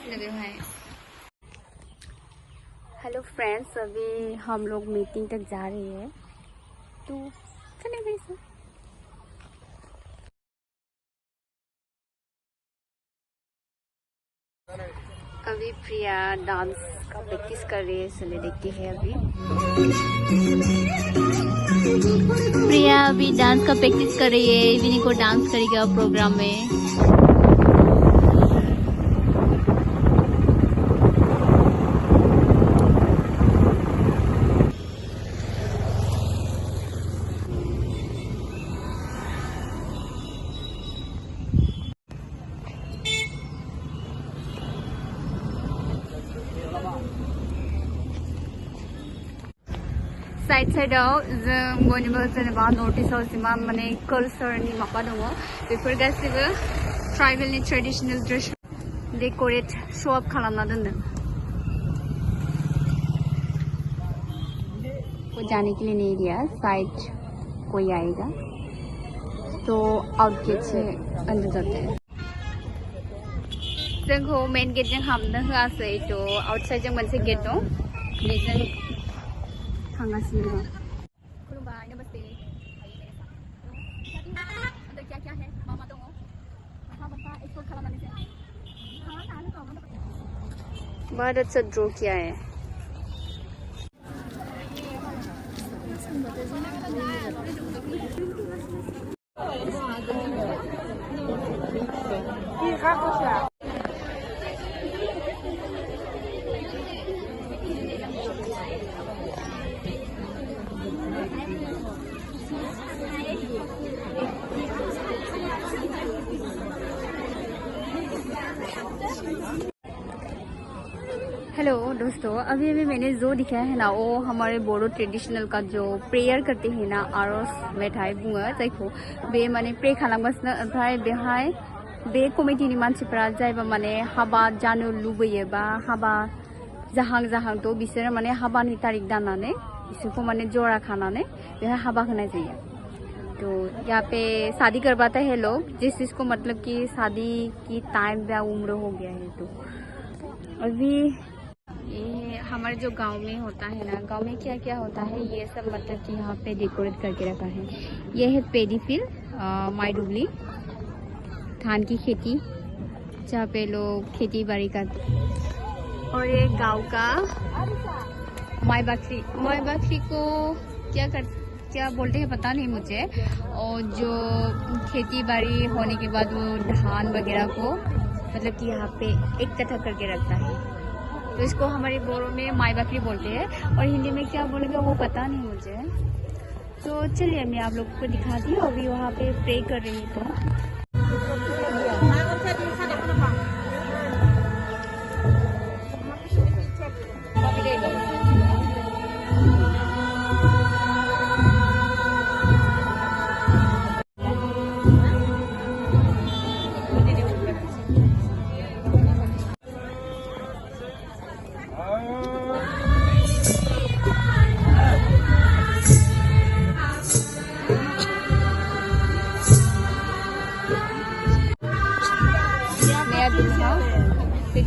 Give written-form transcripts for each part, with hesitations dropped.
Hello friends, अभी हम लोग मीटिंग तक जा रहे हैं, तो चले गए सर। अभी प्रिया डांस का प्रैक्टिस कर रही है, चले देखते हैं। अभी प्रिया अभी डांस का प्रैक्टिस कर रही है, इवनिंग को डांस करेगा प्रोग्राम में। साइड साइडआव जों बयनिबो जेनेबा नर्थ इस्टआव जिमान माने कालचारनि माबा दङ, बेफोर गासिबो ट्राइबेलनि traditional dress decorate show up खालामना दोनदों। वो जाने के लिए नहीं दिया, साइड कोई आएगा तो आउट गेट से अंदर जाते हैं। जोंखौ मेन गेट जों हाबनो होआसै, तो आउटसाइड जों मोनसे गेट दं, बेजों थांगासिनो दं। खुलुमबाय, नमस्ते। अंदर क्या क्या है, मा मा दङ, बता एक्सप्लोर खालामनानै जों। बहुत अच्छा ड्रॉ किया है। हेलो दोस्तों, अभी मैंने जो दिखाया है ना, वो हमारे बोडो ट्रेडिशनल का जो प्रेयर करते हैं ना, आरज मेथाइ बुङो जायखौ, बे माने प्रे खालामगासिनो। ओमफ्राय बेहाय बे कमिटिनि मानसिफोरा जायबा माने हाबा जानो लुबैयो बा हाबा जाहां तो बिसोरो माने हाबानि तारिख दाननानै बिसोरखौ माने जरा खानानै बेहाय हाबा होनाय जायो। तो यहाँ पे शादी करवाते हैं लोग, जिस चीज को मतलब कि शादी की टाइम या उम्र हो गया है। तो अभी ये हमारे जो गांव में होता है ना, गांव में क्या क्या होता है ये सब मतलब कि यहाँ पे डेकोरेट करके रखा है। ये है पेडी फील्ड, माइडुबली धान की खेती, जहाँ पे लोग खेती बाड़ी करते। और ये गांव का माई बाखरी को क्या बोलते हैं पता नहीं मुझे। और जो खेती बाड़ी होने के बाद वो धान वगैरह को मतलब कि यहाँ पे इकट्ठा करके रखता है, तो इसको हमारे बोरो में माई बाखरी बोलते हैं, और हिंदी में क्या बोलेगा वो पता नहीं मुझे। तो चलिए मैं आप लोगों को दिखाती हूँ। अभी वहाँ पे प्रे कर रही हूँ। तो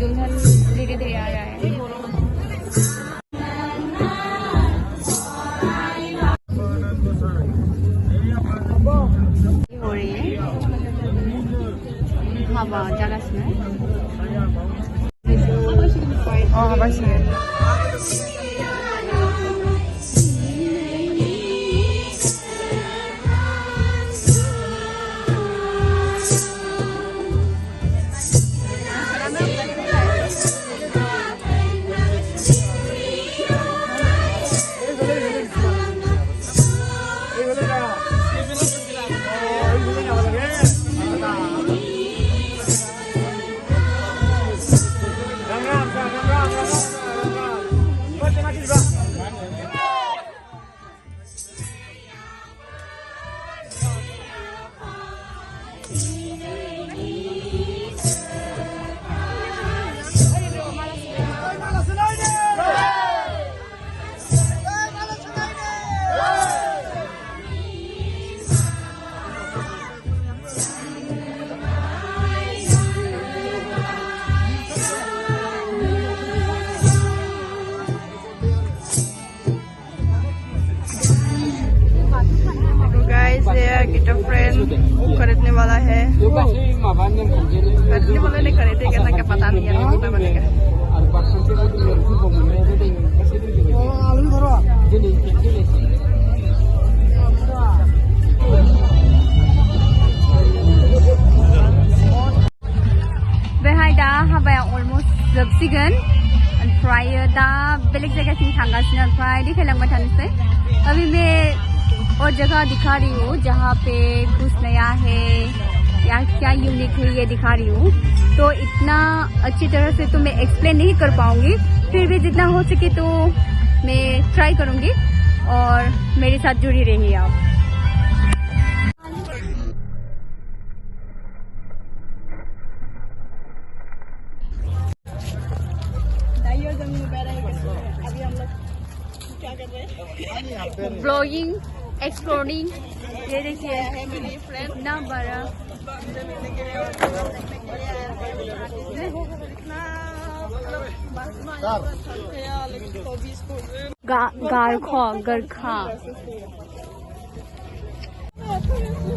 दुल्हन धीरे धीरे आ रहा है। हो रही है हवा जागासिनो। दा बेलेग जगह से थांगासिनो ओमफ्राय दिखायलांबाय थानोसै। अभी मैं और जगह दिखा रही हूँ जहाँ पे कुछ नया है या क्या यूनिक है ये दिखा रही हूँ। तो इतना अच्छी तरह से तो मैं एक्सप्लेन नहीं कर पाऊंगी, फिर भी जितना हो सके तो मैं ट्राई करूंगी और मेरे साथ जुड़ी रहिए आप। अभी हम लोग क्या कर रहे हैं? Blogging, exploring. ये देखिए है मेरी फ्रेंड इतना बड़ा गरखा।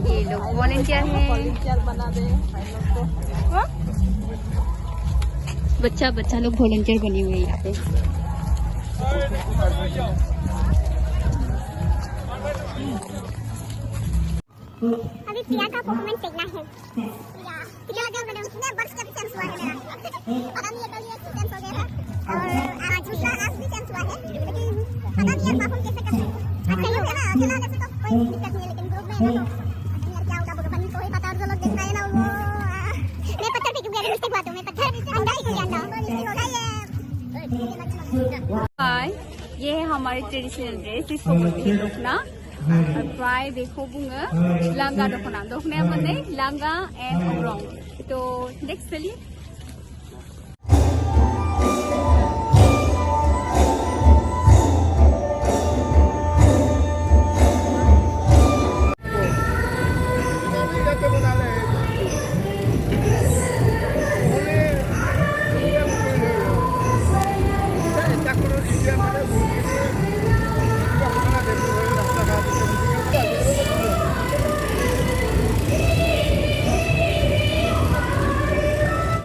ये लोग वॉलंटियर हैं। वॉलंटियर बना दे बच्चा लोग वॉलंटियर बने हुए हैं यहाँ पे। अभी प्रिया का परफॉर्मेंस देखना है। प्रिया का मैंने बर्ड्स का भी चांस हुआ है मेरा। पता नहीं कल ये चांस हो गया था और आज दूसरा आज भी चांस हुआ है, लेकिन पता नहीं यार परफॉर्म कैसे कर सकते हैं। अच्छा ये ना अकेला वैसे तो कोई दिक्कत नहीं है, लेकिन ग्रुप में है ना तो यार क्या होगा भगवान को ही पता। और जो लोग देख रहे हैं ना वो मैं पत्थर फेंकूंगी अगर मिस्टेक बात हो। मैं पत्थर अंडा ही अंडा होगा ये। हाय, ये है हमारे ट्रेडिशनल ड्रेस, इसको बोलते हैं दखना। प्राय बेखौ बुङो लांगा दखना। दखनाया मोननै, लांगा एंड अग्रं। तो नेक्स्ट चलिए।